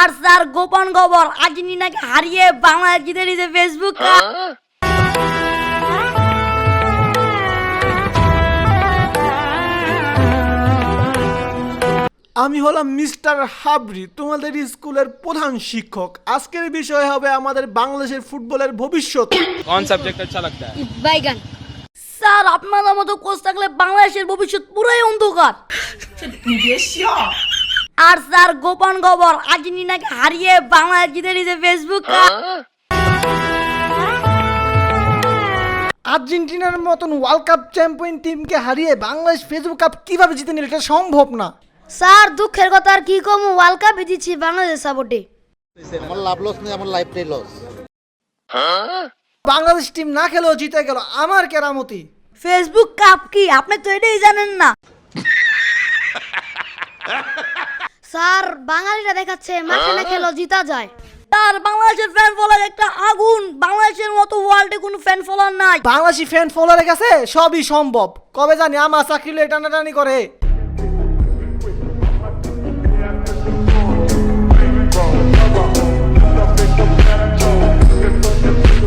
আর sir গোপন খবর, আর্জেন্টিনাকে হারিয়ে বাংলাদেশ জিতে নিয়েছে ফেসবুক কাপ। আমি হলাম মিস্টার হাবরি, তোমাদের স্কুলের প্রধান শিক্ষক। আজকের বিষয় হবে আমাদের বাংলাদেশের ফুটবলের ভবিষ্যৎ। कौन सब्जेक्ट अच्छा लगता है? বাইগান। স্যার আপনাদের মতো কোচ থাকলে বাংলাদেশের ভবিষ্যৎ পুরোই অন্ধকার। আর স্যার গোপন খবর, আর্জেন্টিনাকে হারিয়ে বাংলাদেশ জিতে নিয়েছে ফেসবুক কাপ। আর্জেন্টিনার মতন ওয়ার্ল্ড কাপ চ্যাম্পিয়ন টিমকে হারিয়ে বাংলাদেশ ফেসবুক কাপ কিভাবে জিতে নিল? এটা সম্ভব না। স্যার দুঃখের কথা আর কি কম, ওয়ার্ল্ড কাপ জিতেছি বাংলাদেশ সাপোর্টে। আমার লাভ লস নেই, আমার লাইফটাই লস। বাংলাদেশ টিম না খেলেও জিতে গেল, আমার কেরামতি। ফেসবুক কাপ কি আপনি তো এটাই জানেন না? স্যার বাঙালিরা দেখাচ্ছে মাঠে না খেলেও জিতা যায়। তার বাংলাদেশের ফ্যান ফলোয়ার একটা আগুন, বাংলাদেশের মতো ওয়ার্ল্ডে কোনো ফ্যান ফলোয়ার নাই। বাংলাদেশি ফ্যান ফলোয়ারের কাছে সবই সম্ভব। কবে জানি আমার চাকরি টানাটানি করে।